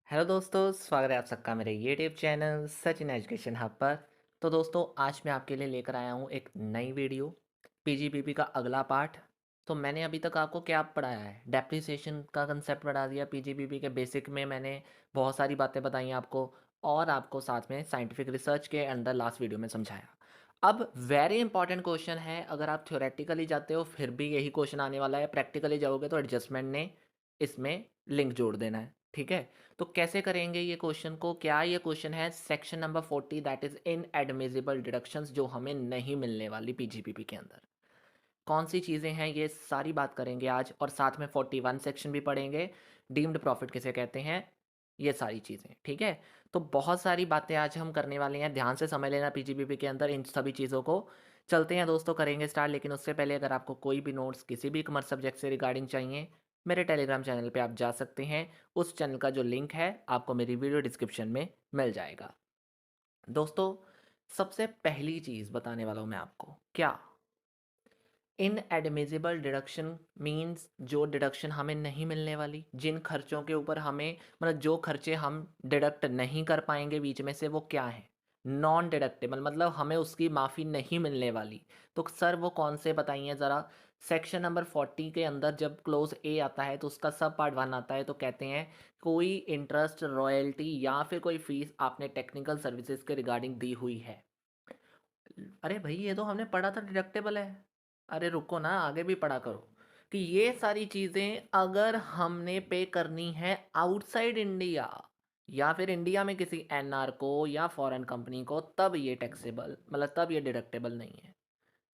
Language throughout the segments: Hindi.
हेलो दोस्तों, स्वागत है आप सबका मेरे YouTube channel Sachin education hub पर। तो दोस्तों, आज मैं आपके लिए लेकर आया हूँ एक नई वीडियो, पीजीपीपी का अगला पार्ट। तो मैंने अभी तक आपको क्या पढ़ाया है? डेप्रिसिएशन का कंसेप्ट पढ़ा दिया। पीजीपीपी के बेसिक में मैंने बहुत सारी बातें बताई आपको, और आपको साथ में साइंटिफिक रिसर्च के अंदर लास्ट वीडियो में समझाया। अब वेरी इंपॉर्टेंट क्वेश्चन है। अगर आप थ्योरेटिकली जाते हो फिर भी यही क्वेश्चन आने वाला है, प्रैक्टिकली जाओगे तो एडजस्टमेंट ने इसमें लिंक जोड़ देना है। ठीक है, तो कैसे करेंगे ये क्वेश्चन को? क्या ये क्वेश्चन है section number 40, that is inadmissible deductions, जो हमें नहीं मिलने वाली पीजीपीपी के अंदर। कौन सी चीज़ें हैं, ये सारी बात करेंगे आज, और साथ में 41 सेक्शन भी पढ़ेंगे। डीम्ड प्रॉफिट किसे कहते हैं, ये सारी चीज़ें। ठीक है, तो बहुत सारी बातें आज हम करने वाले हैं। ध्यान से समझ लेना पीजीपीपी के अंदर इन सभी चीज़ों को। चलते हैं दोस्तों, करेंगे स्टार्ट। लेकिन उससे पहले अगर आपको कोई भी नोट्स किसी भी कॉमर्स सब्जेक्ट से रिगार्डिंग चाहिए, मेरे टेलीग्राम चैनल पे आप जा सकते हैं। उस चैनल का जो लिंक है आपको मेरी वीडियो डिस्क्रिप्शन में मिल जाएगा। दोस्तों, सबसे पहली चीज़ बताने वाला हूँ मैं आपको, क्या इनएडमिसिबल डिडक्शन मीन्स जो डिडक्शन हमें नहीं मिलने वाली, जिन खर्चों के ऊपर हमें, मतलब जो खर्चे हम डिडक्ट नहीं कर पाएंगे बीच में से, वो क्या है? नॉन डिडक्टेबल, मतलब हमें उसकी माफ़ी नहीं मिलने वाली। तो सर वो कौन से बताइए ज़रा। सेक्शन नंबर 40 के अंदर जब क्लोज ए आता है तो उसका सब पार्ट 1 आता है, तो कहते हैं कोई इंटरेस्ट, रॉयल्टी या फिर कोई फीस आपने टेक्निकल सर्विसेज के रिगार्डिंग दी हुई है। अरे भाई, ये तो हमने पढ़ा था डिडक्टेबल है। अरे रुको ना, आगे भी पढ़ा करो कि ये सारी चीज़ें अगर हमने पे करनी है आउटसाइड इंडिया या फिर इंडिया में किसी एनआर को या फॉरेन कंपनी को, तब ये टैक्सेबल, मतलब तब ये डिडक्टेबल नहीं है।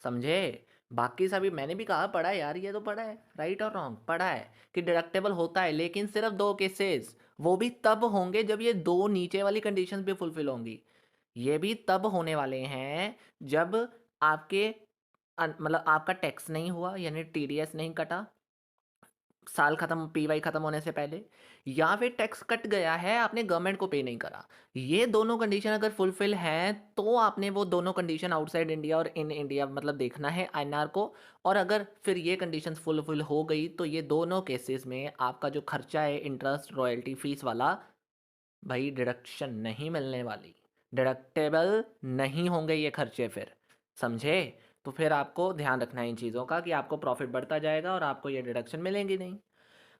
समझे? बाकी सभी मैंने भी कहा पढ़ा है यार, ये तो पढ़ा है, राइट और रॉन्ग पढ़ा है कि डिडक्टेबल होता है, लेकिन सिर्फ दो केसेस, वो भी तब होंगे जब ये दो नीचे वाली कंडीशंस भी फुलफिल होंगी। ये भी तब होने वाले हैं जब आपके मतलब आपका टैक्स नहीं हुआ, यानी टीडीएस नहीं कटा साल खत्म, पीवाई खत्म होने से पहले, या फिर टैक्स कट गया है, आपने गवर्नमेंट को पे नहीं करा। ये दोनों कंडीशन अगर फुलफिल हैं तो आपने वो दोनों कंडीशन आउटसाइड इंडिया और इन इंडिया मतलब देखना है एनआर को। और अगर फिर ये कंडीशंस फुलफिल हो गई तो ये दोनों केसेस में आपका जो खर्चा है इंटरेस्ट, रॉयल्टी, फीस वाला, भाई डिडक्शन नहीं मिलने वाली। डिडक्टेबल नहीं होंगे ये खर्चे फिर। समझे? तो फिर आपको ध्यान रखना है इन चीज़ों का कि आपको प्रॉफिट बढ़ता जाएगा और आपको ये डिडक्शन मिलेंगी नहीं।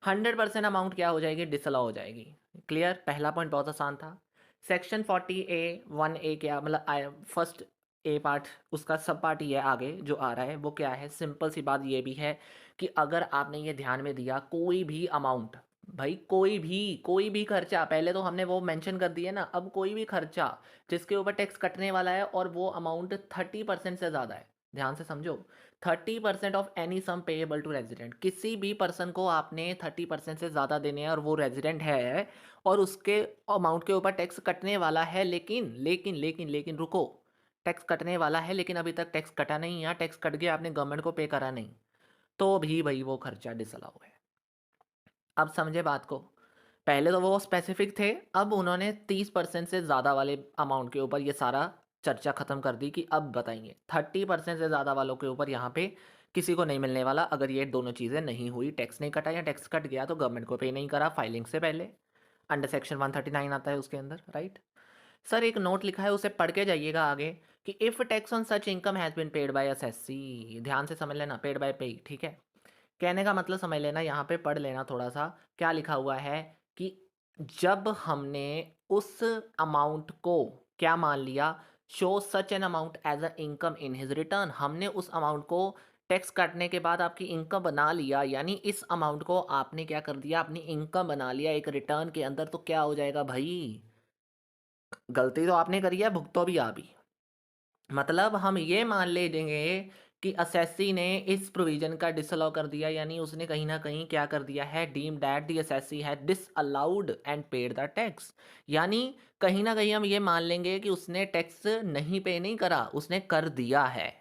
100% अमाउंट क्या हो जाएगी? डिसअलाउ हो जाएगी। क्लियर? पहला पॉइंट बहुत आसान था। सेक्शन 40A(1)(a) क्या मतलब फर्स्ट ए पार्ट, उसका सब पार्ट ये आगे जो आ रहा है वो क्या है? सिंपल सी बात ये भी है कि अगर आपने ये ध्यान में दिया कोई भी अमाउंट, भाई कोई भी खर्चा, पहले तो हमने वो मेंशन कर दिया ना, अब कोई भी खर्चा जिसके ऊपर टैक्स कटने वाला है और वो अमाउंट 30% से ज़्यादा है, ध्यान से समझो, 30% of any sum payable to resident, किसी भी पर्सन को आपने 30% से ज़्यादा देने हैं और वो रेजिडेंट है और उसके अमाउंट के ऊपर टैक्स कटने वाला है, लेकिन रुको, टैक्स कटने वाला है लेकिन अभी तक टैक्स कटा नहीं, या टैक्स कट गया आपने गवर्नमेंट को पे करा नहीं, तो भी भाई वो खर्चा डिसअलाउ है। अब समझे बात को? पहले तो वो स्पेसिफिक थे, अब उन्होंने 30% से ज़्यादा वाले अमाउंट के ऊपर ये सारा चर्चा ख़त्म कर दी कि अब बताइए 30% से ज़्यादा वालों के ऊपर यहाँ पे किसी को नहीं मिलने वाला, अगर ये दोनों चीज़ें नहीं हुई, टैक्स नहीं कटा या टैक्स कट गया तो गवर्नमेंट को पे नहीं करा फाइलिंग से पहले। अंडर सेक्शन 139 आता है उसके अंदर, राइट? सर एक नोट लिखा है, उसे पढ़ के जाइएगा आगे कि if tax on such income has been paid by SSC, ध्यान से समझ लेना, पेड बाय पे, ठीक है? कहने का मतलब समझ लेना, यहाँ पे पढ़ लेना थोड़ा सा, क्या लिखा हुआ है कि जब हमने उस अमाउंट को क्या मान लिया, show such an amount as a income in his return, हमने उस अमाउंट को टैक्स काटने के बाद आपकी इनकम बना लिया, यानी इस अमाउंट को आपने क्या कर दिया, अपनी इनकम बना लिया एक रिटर्न के अंदर, तो क्या हो जाएगा भाई? गलती तो आपने करी है, भुगतो भी आप ही। मतलब हम ये मान ले देंगे कि असेसी ने इस प्रोविजन का डिसअलाउ कर दिया, यानी उसने कहीं ना कहीं क्या कर दिया है, डीम दैट द असेसी है disallowed and paid the tax, यानी कहीं ना कहीं हम ये मान लेंगे कि उसने टैक्स नहीं पे नहीं करा, उसने कर दिया है।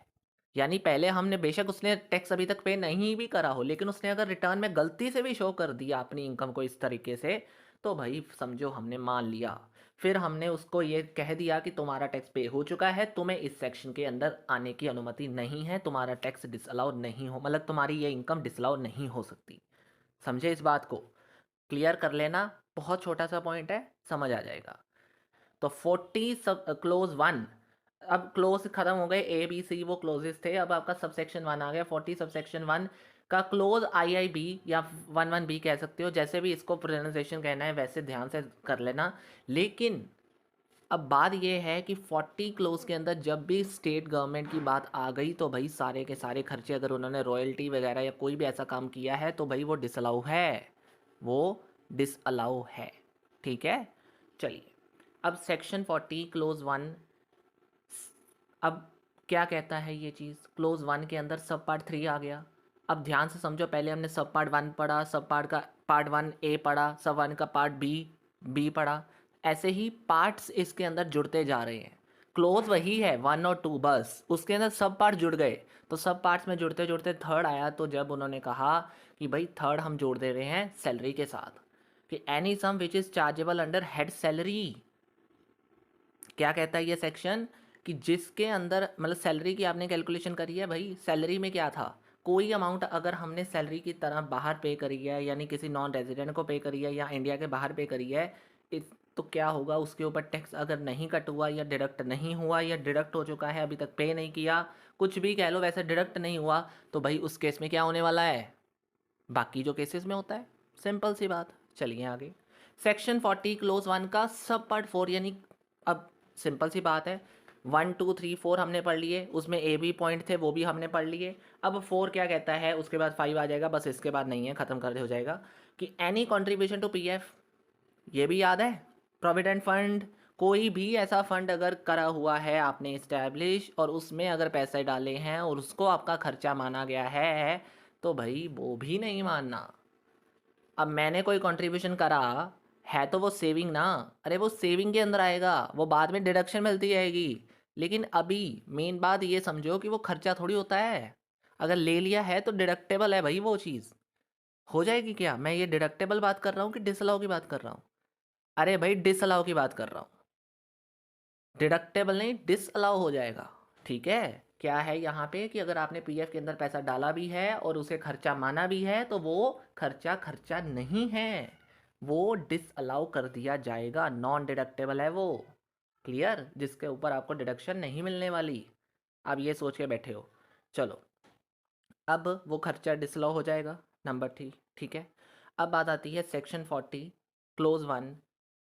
यानी पहले हमने, बेशक उसने टैक्स अभी तक पे नहीं भी करा हो, लेकिन उसने अगर रिटर्न में गलती से भी शो कर दिया अपनी इनकम को इस तरीके से, तो भाई समझो हमने मान लिया। फिर हमने उसको ये कह दिया कि तुम्हारा टैक्स पे हो चुका है, तुम्हें इस सेक्शन के अंदर आने की अनुमति नहीं है, तुम्हारा टैक्स डिसअलाउ नहीं हो, मतलब तुम्हारी ये इनकम डिसअलाउ नहीं हो सकती। समझे इस बात को? क्लियर कर लेना। बहुत छोटा सा पॉइंट है, समझ आ जाएगा। तो 40 सब क्लोज 1, अब क्लोज खत्म हो गए, ए बी सी वो क्लोजेस थे, अब आपका सबसेक्शन 1 आ गया। 40 सबसेक्शन 1 का क्लोज आई आई बी या 11 बी कह सकते हो, जैसे भी इसको प्रोनाउंसिएशन कहना है वैसे ध्यान से कर लेना। लेकिन अब बात ये है कि 40 क्लोज के अंदर जब भी स्टेट गवर्नमेंट की बात आ गई तो भाई सारे के सारे खर्चे, अगर उन्होंने रॉयल्टी वगैरह या कोई भी ऐसा काम किया है तो भाई वो डिसअलाउ है, वो डिसअलाउ है। ठीक है, चलिए अब सेक्शन 40 क्लोज 1, अब क्या कहता है ये चीज़। क्लोज 1 के अंदर सब पार्ट 3 आ गया। अब ध्यान से समझो, पहले हमने सब पार्ट 1 पढ़ा, सब पार्ट का पार्ट 1 ए पढ़ा, सब 1 का पार्ट बी बी पढ़ा, ऐसे ही पार्ट्स इसके अंदर जुड़ते जा रहे हैं। क्लोज वही है 1 और 2, बस उसके अंदर सब पार्ट जुड़ गए। तो सब पार्ट्स में जुड़ते जुड़ते थर्ड आया, तो जब उन्होंने कहा कि भाई थर्ड हम जोड़ दे रहे हैं सैलरी के साथ, कि any sum which is chargeable under head salary. क्या कहता है ये सेक्शन, कि जिसके अंदर मतलब सैलरी की आपने कैलकुलेशन करी है, भाई सैलरी में क्या था, कोई अमाउंट अगर हमने सैलरी की तरह बाहर पे करी है, यानी किसी नॉन रेजिडेंट को पे करी है या इंडिया के बाहर पे करी है, इस तो क्या होगा, उसके ऊपर टैक्स अगर नहीं कट हुआ या डिडक्ट नहीं हुआ या डिडक्ट हो चुका है, अभी तक पे नहीं किया, कुछ भी कह लो, वैसे डिडक्ट नहीं हुआ, तो भाई उस केस में क्या होने वाला है, बाकी जो केसेस में होता है, सिंपल सी बात। चलिए आगे, सेक्शन 40 क्लोज 1 का सब पार्ट 4, यानी अब सिंपल सी बात है, 1 2 3 4 हमने पढ़ लिए, उसमें ए बी पॉइंट थे वो भी हमने पढ़ लिए। अब 4 क्या कहता है, उसके बाद 5 आ जाएगा, बस इसके बाद नहीं है, ख़त्म कर दे हो जाएगा, कि एनी कंट्रीब्यूशन टू पीएफ, ये भी याद है, प्रोविडेंट फंड, कोई भी ऐसा फंड अगर करा हुआ है आपने इस्टेब्लिश और उसमें अगर पैसे डाले हैं और उसको आपका खर्चा माना गया है, तो भाई वो भी नहीं मानना। अब मैंने कोई कंट्रीब्यूशन करा है तो वो सेविंग ना, अरे वो सेविंग के अंदर आएगा, वो बाद में डिडक्शन मिलती जाएगी। लेकिन अभी मेन बात ये समझो कि वो खर्चा थोड़ी होता है, अगर ले लिया है तो डिडक्टेबल है भाई, वो चीज़ हो जाएगी। क्या मैं ये डिडक्टेबल बात कर रहा हूँ कि डिसअलाउ की बात कर रहा हूँ? अरे भाई डिसअलाउ की बात कर रहा हूँ, डिडक्टेबल नहीं, डिसअलाउ हो जाएगा। ठीक है, क्या है यहाँ पे कि अगर आपने पीएफ के अंदर पैसा डाला भी है और उसे खर्चा माना भी है तो वो खर्चा खर्चा नहीं है, वो डिसअलाउ कर दिया जाएगा, नॉन डिडक्टेबल है वो। क्लियर, जिसके ऊपर आपको डिडक्शन नहीं मिलने वाली। आप ये सोच के बैठे हो। चलो, अब वो खर्चा डिसअलाउ हो जाएगा, नंबर 3। ठीक है, अब बात आती है सेक्शन 40 क्लोज 1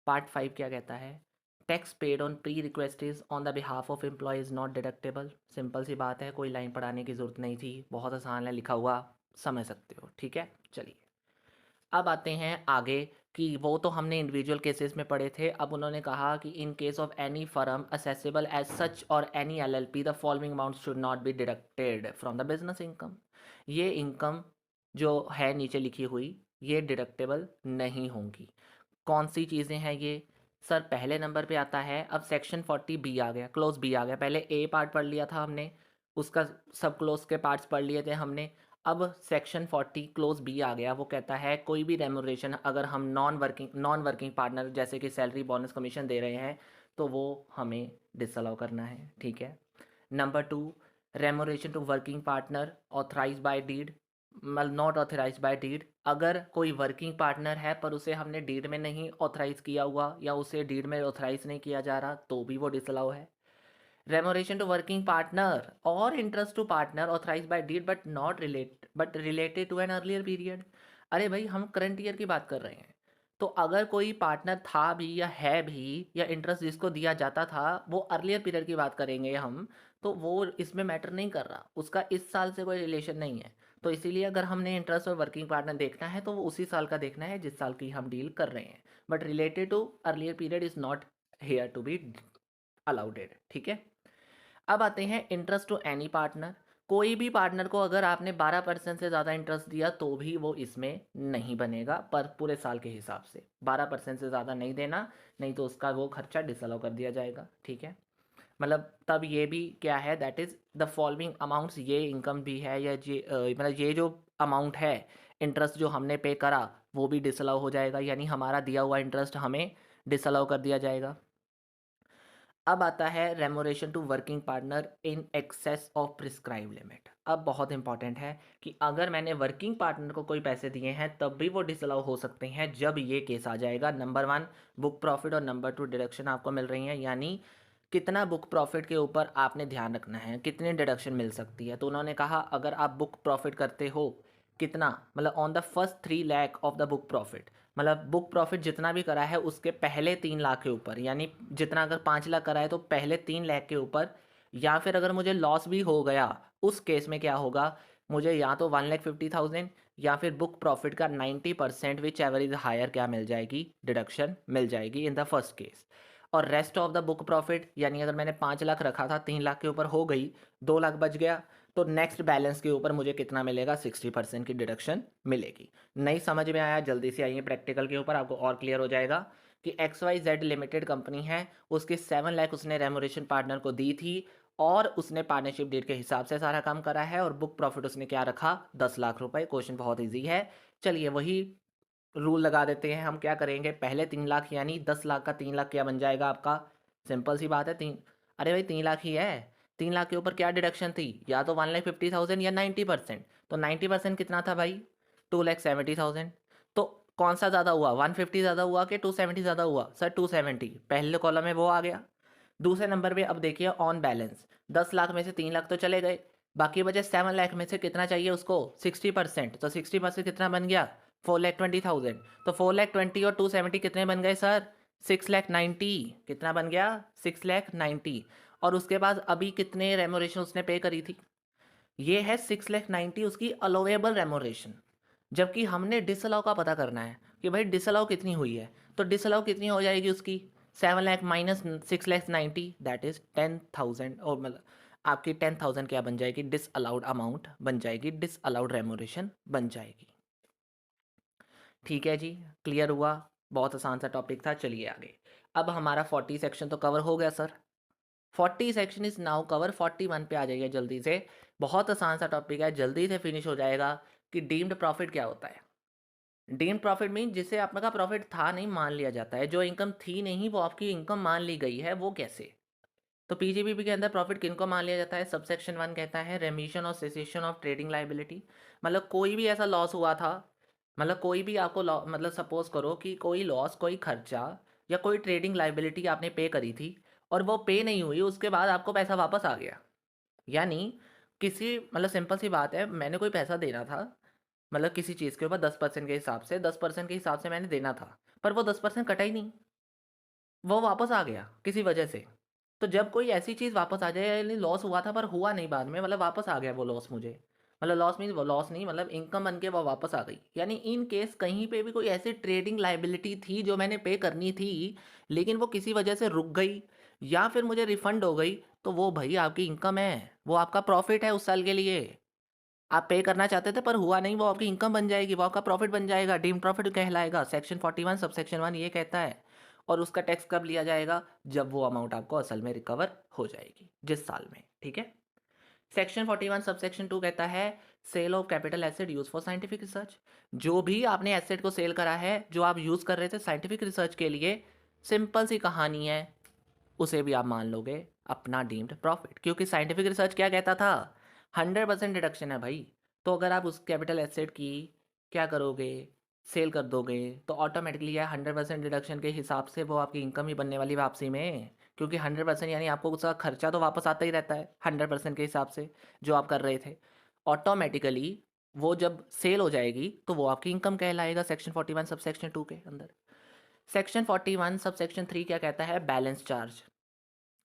पार्ट 5 क्या कहता है, tax paid on pre request is on the behalf of employ is not deductible. Simple सी बात है, कोई लाइन पढ़ाने की ज़रूरत नहीं थी, बहुत आसान है लिखा हुआ, समझ सकते हो। ठीक है, चलिए अब आते हैं आगे, कि वो तो हमने इंडिविजुअल केसेस में पढ़े थे। अब उन्होंने कहा कि in case of any firm assessable as such और any LLP the following amount should not be deducted from the business income. ये इनकम जो है नीचे लिखी हुई, ये डिडक्टेबल नहीं होंगी। कौन सी चीज़ें हैं ये सर? पहले नंबर पे आता है, अब सेक्शन 40 बी आ गया, क्लोज बी आ गया, पहले ए पार्ट पढ़ लिया था हमने, उसका सब क्लोज के पार्ट्स पढ़ लिए थे हमने। अब सेक्शन 40 क्लोज बी आ गया, वो कहता है कोई भी रेमुनरेशन अगर हम नॉन वर्किंग पार्टनर जैसे कि सैलरी बोनस कमीशन दे रहे हैं तो वो हमें डिसअलाउ करना है। ठीक है, number 2, remuneration to working partner authorise by deed, मतलब नॉट ऑथराइज बाय डीड, अगर कोई वर्किंग पार्टनर है पर उसे हमने डीड में नहीं ऑथराइज किया हुआ या उसे डीड में ऑथराइज नहीं किया जा रहा तो भी वो डिसअलाउ है। रेमुनरेशन टू वर्किंग पार्टनर और interest to partner authorise by deed but related to an earlier period. अरे भाई हम करंट ईयर की बात कर रहे हैं, तो अगर कोई पार्टनर था भी या है भी या इंटरेस्ट जिसको दिया जाता था वो अर्लियर पीरियड की बात करेंगे हम, तो वो इसमें मैटर नहीं कर रहा, उसका इस साल से कोई रिलेशन नहीं है। तो इसीलिए अगर हमने इंटरेस्ट और वर्किंग पार्टनर देखना है तो वो उसी साल का देखना है जिस साल की हम डील कर रहे हैं, but related to earlier period is not here to be allowed. ठीक है, अब आते हैं इंटरेस्ट टू एनी पार्टनर। कोई भी पार्टनर को अगर आपने 12% से ज़्यादा इंटरेस्ट दिया तो भी वो इसमें नहीं बनेगा, पर पूरे साल के हिसाब से 12% से ज़्यादा नहीं देना, नहीं तो उसका वो खर्चा डिसअलाउ कर दिया जाएगा। ठीक है, मतलब तब ये भी क्या है, that is the following amounts, ये इनकम भी है या ये मतलब ये जो अमाउंट है इंटरेस्ट जो हमने पे करा वो भी डिसअलाउ हो जाएगा, यानी हमारा दिया हुआ इंटरेस्ट हमें डिसअलाउ कर दिया जाएगा। अब आता है remuneration to working partner in excess of prescribe limit. अब बहुत इंपॉर्टेंट है कि अगर मैंने वर्किंग पार्टनर को कोई पैसे दिए हैं तब भी वो डिसअलाउ हो सकते हैं जब ये केस आ जाएगा। नंबर वन बुक प्रॉफिट और नंबर टू डिडक्शन आपको मिल रही हैं, यानी कितना बुक प्रॉफिट के ऊपर आपने ध्यान रखना है, कितनी डिडक्शन मिल सकती है। तो उन्होंने कहा अगर आप बुक प्रॉफिट करते हो कितना, मतलब on the first 3 lakh of the book profit, मतलब बुक प्रॉफिट जितना भी करा है उसके पहले 3 लाख के ऊपर, यानी जितना अगर 5 लाख करा है तो पहले 3 लाख के ऊपर, या फिर अगर मुझे लॉस भी हो गया उस केस में क्या होगा, मुझे या तो 1,50,000 या फिर बुक प्रॉफिट का 90% विच एवर इज हायर क्या मिल जाएगी, डिडक्शन मिल जाएगी इन द फर्स्ट केस। और rest of the book profit, यानी अगर मैंने 5 लाख रखा था 3 लाख के ऊपर हो गई, 2 लाख बच गया, तो नेक्स्ट बैलेंस के ऊपर मुझे कितना मिलेगा, 60% की डिडक्शन मिलेगी। नहीं समझ में आया, जल्दी से आइए प्रैक्टिकल के ऊपर, आपको और क्लियर हो जाएगा कि XYZ लिमिटेड कंपनी है, उसके 7 लाख उसने रेमोरेशन पार्टनर को दी थी और उसने पार्टनरशिप डेट के हिसाब से सारा काम करा है, और बुक प्रॉफिट उसने क्या रखा, 10 लाख रुपए। क्वेश्चन बहुत ईजी है, चलिए वही रूल लगा देते हैं। हम क्या करेंगे, पहले 3 लाख यानी 10 लाख का 3 लाख क्या बन जाएगा आपका, सिंपल सी बात है, तीन, अरे भाई 3 लाख ही है, 3 लाख के ऊपर क्या डिडक्शन थी, या तो 1,50,000 या 90%। तो 90% कितना था भाई, 2,70,000। तो कौन सा ज़्यादा हुआ, 150 ज़्यादा हुआ कि 270 ज़्यादा हुआ, सर 270, पहले कॉलम में वो आ गया। दूसरे नंबर पे अब देखिए ऑन बैलेंस, 10 लाख में से 3 लाख तो चले गए, बाकी बचे 7 लाख में से कितना चाहिए उसको, 60%। तो 60% कितना बन गया, 4,20,000। तो 4,20,000 और 270 कितने बन गए सर, 6,90,000। कितना बन गया, 6,90,000। और उसके बाद अभी कितने रेमोरेशन उसने पे करी थी, ये है 6,90,000 उसकी अलोवेबल रेमोरेशन। जबकि हमने डिसअलाउ का पता करना है कि भाई डिसअलाउ कितनी हुई है, तो डिसअलाउ कितनी हो जाएगी उसकी, 7 लाख माइनस 6,90,000, दैट इज 10,000, और मतलब आपकी 10,000 क्या बन जाएगी, डिसअलाउड अमाउंट बन जाएगी, डिसअलाउड रेमोरेशन बन जाएगी। ठीक है जी, क्लियर हुआ, बहुत आसान सा टॉपिक था। चलिए आगे, अब हमारा 40 सेक्शन तो कवर हो गया sir, 40 section is now cover. 41 पे आ जाइए जल्दी से, बहुत आसान सा टॉपिक है, जल्दी से फिनिश हो जाएगा कि डीम्ड प्रॉफिट क्या होता है। डीम्ड प्रॉफिट मीन जिसे आपका प्रॉफिट था नहीं मान लिया जाता है, जो इनकम थी नहीं वो आपकी इनकम मान ली गई है, वो कैसे। तो पीजीबीपी के अंदर प्रॉफिट किनको मान लिया जाता है, सबसेक्शन 1 कहता है रेमिशन और सेसेशन ऑफ ट्रेडिंग लाइबिलिटी। मतलब कोई भी ऐसा लॉस हुआ था, मतलब कोई भी आपको मतलब सपोज करो कि कोई लॉस, कोई खर्चा या कोई ट्रेडिंग लाइबिलिटी आपने पे करी थी और वो पे नहीं हुई, उसके बाद आपको पैसा वापस आ गया। यानी किसी, मतलब सिंपल सी बात है, मैंने कोई पैसा देना था, मतलब किसी चीज़ के ऊपर 10% के हिसाब से, 10% के हिसाब से मैंने देना था, पर वो 10% कटा ही नहीं, वो वापस आ गया किसी वजह से। तो जब कोई ऐसी चीज़ वापस आ जाए, यानी लॉस हुआ था पर हुआ नहीं बाद में, मतलब वापस आ गया वो लॉस मुझे, मतलब लॉस मीन्स वो लॉस नहीं, मतलब इनकम बन के वो वापस आ गई। यानी इन केस कहीं पे भी कोई ऐसी ट्रेडिंग लाइबिलिटी थी जो मैंने पे करनी थी लेकिन वो किसी वजह से रुक गई या फिर मुझे रिफंड हो गई, तो वो भाई आपकी इनकम है, वो आपका प्रॉफिट है उस साल के लिए। आप पे करना चाहते थे पर हुआ नहीं, वो आपकी इनकम बन जाएगी, वो आपका प्रॉफिट बन जाएगा, डीम प्रॉफिट कहलाएगा। सेक्शन 41 सबसेक्शन 1 ये कहता है। और उसका टैक्स कब लिया जाएगा, जब वो अमाउंट आपको असल में रिकवर हो जाएगी, जिस साल में। ठीक है। सेक्शन 41 सबसेक्शन 2 कहता है sale of capital asset use for scientific research. जो भी आपने एसेट को सेल करा है, जो आप यूज कर रहे थे साइंटिफिक रिसर्च के लिए, सिंपल सी कहानी है, उसे भी आप मान लोगे अपना डीम्ड प्रॉफिट, क्योंकि साइंटिफिक रिसर्च क्या कहता था, 100% डिडक्शन है भाई। तो अगर आप उस कैपिटल एसेट की क्या करोगे, सेल कर दोगे, तो ऑटोमेटिकली यह 100% डिडक्शन के हिसाब से वो आपकी इनकम ही बनने वाली वापसी में, क्योंकि 100% यानी आपको उसका खर्चा तो वापस आता ही रहता है 100% के हिसाब से जो आप कर रहे थे। ऑटोमेटिकली वो जब सेल हो जाएगी तो वो आपकी इनकम कहलाएगा सेक्शन 41 सब सेक्शन 2 के अंदर। सेक्शन 41 सब सेक्शन 3 क्या कहता है, बैलेंस चार्ज।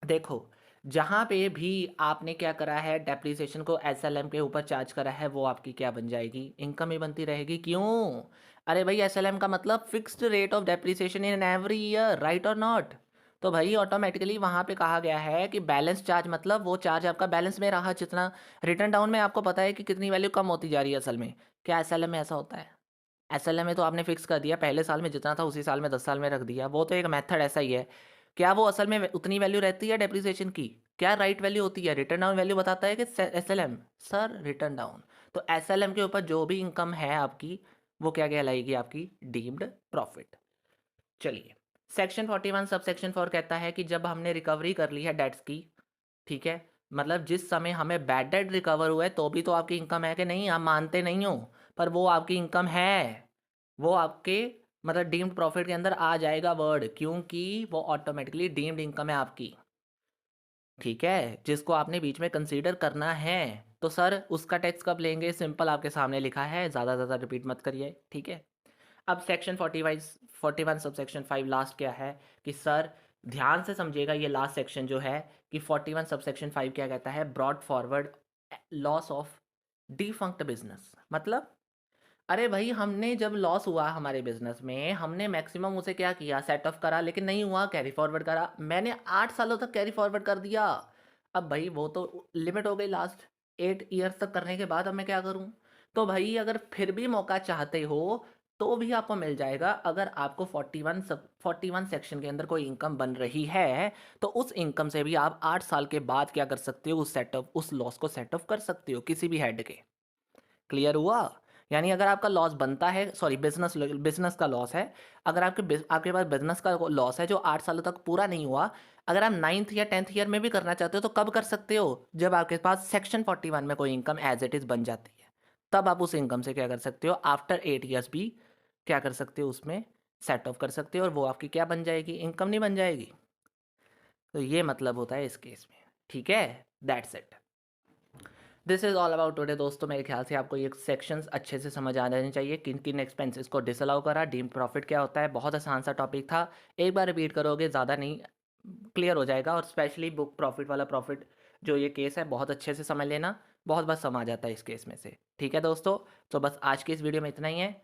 देखो, जहाँ पे भी आपने क्या करा है, डेप्रिसिएशन को एसएलएम के ऊपर चार्ज करा है, वो आपकी क्या बन जाएगी, इनकम ही बनती रहेगी। क्यों, अरे भाई एसएलएम का मतलब fixed rate of depreciation in every year, right और नॉट। तो भाई ऑटोमेटिकली वहाँ पे कहा गया है कि बैलेंस चार्ज मतलब वो चार्ज आपका बैलेंस में रहा, जितना रिटर्न डाउन में आपको पता है कि कितनी वैल्यू कम होती जा रही है असल में। क्या एसएलएम में ऐसा होता है, एसएलएम में तो आपने फिक्स कर दिया, पहले साल में जितना था उसी साल में 10 साल में रख दिया, वो तो एक मेथड ऐसा ही है। क्या वो असल में उतनी वैल्यू रहती है डेप्रिसिएशन की, क्या राइट वैल्यू होती है, रिटर्न डाउन वैल्यू बताता है कि एसएलएम, सर रिटर्न डाउन। तो एसएलएम के ऊपर जो भी इनकम है आपकी, वो क्या कहलाएगी, आपकी डीम्ड प्रॉफिट। चलिए सेक्शन 41 सब सेक्शन 4 कहता है कि जब हमने रिकवरी कर ली है डेट्स की, ठीक है, मतलब जिस समय हमें बैड डेट रिकवर हुआ है तो भी तो आपकी इनकम है कि नहीं, आप मानते नहीं हो, पर वो आपकी इनकम है, वो आपके मतलब डीम्ड प्रॉफिट के अंदर आ जाएगा वर्ड, क्योंकि वो ऑटोमेटिकली डीम्ड इनकम है आपकी, ठीक है, जिसको आपने बीच में कंसीडर करना है। तो सर उसका टैक्स कब लेंगे, सिंपल आपके सामने लिखा है, ज़्यादा रिपीट मत करिए, ठीक है। अब सेक्शन 41 सब सेक्शन 5 लास्ट क्या है कि सर ध्यान से समझिएगा, ये लास्ट सेक्शन जो है कि 41 सब सेक्शन 5 क्या कहता है, brought forward loss of defunct business. मतलब अरे भाई हमने जब लॉस हुआ हमारे बिजनेस में, हमने मैक्सिमम उसे क्या किया, सेट ऑफ करा, लेकिन नहीं हुआ, कैरी फॉरवर्ड करा, मैंने 8 सालों तक कैरी फॉरवर्ड कर दिया। अब भाई वो तो लिमिट हो गई, लास्ट 8 ईयर्स तक करने के बाद अब मैं क्या करूं। तो भाई अगर फिर भी मौका चाहते हो तो भी आपको मिल जाएगा, अगर आपको 41 सेक्शन के अंदर कोई इनकम बन रही है तो उस इनकम से भी आप 8 साल के बाद क्या कर सकते हो, उस लॉस को सेट ऑफ कर सकते हो किसी भी हेड के। क्लियर हुआ। यानी अगर आपका लॉस बनता है, सॉरी बिजनेस का लॉस है, अगर आपके पास बिजनेस का लॉस है जो 8 सालों तक पूरा नहीं हुआ, अगर आप 9th या 10th ईयर में भी करना चाहते हो तो कब कर सकते हो, जब आपके पास सेक्शन 41 में कोई इनकम एज इट इज़ बन जाती है, तब आप उस इनकम से क्या कर सकते हो, आफ्टर 8 ईयर्स भी क्या कर सकते हो, उसमें सेट ऑफ कर सकते हो और वो आपकी क्या बन जाएगी, इनकम नहीं बन जाएगी। तो ये मतलब होता है इस केस में, ठीक है। That's it, this is all about today दोस्तों। मेरे ख्याल से आपको ये सेक्शंस अच्छे से समझ आ जाने चाहिए, किन किन एक्सपेंसेस को डिसअलाउ करा, डीम प्रॉफिट क्या होता है, बहुत आसान सा टॉपिक था, एक बार रिपीट करोगे ज़्यादा नहीं, क्लियर हो जाएगा। और स्पेशली बुक प्रॉफिट वाला प्रॉफिट जो ये केस है बहुत अच्छे से समझ लेना, बहुत बस समझ आता है इस केस में से, ठीक है दोस्तों। तो बस आज की इस वीडियो में इतना ही है,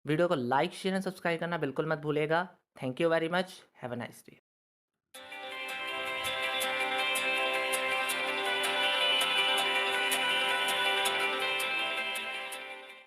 वीडियो को लाइक शेयर एंड सब्सक्राइब करना बिल्कुल मत भूलेगा। Thank you very much, have a nice day.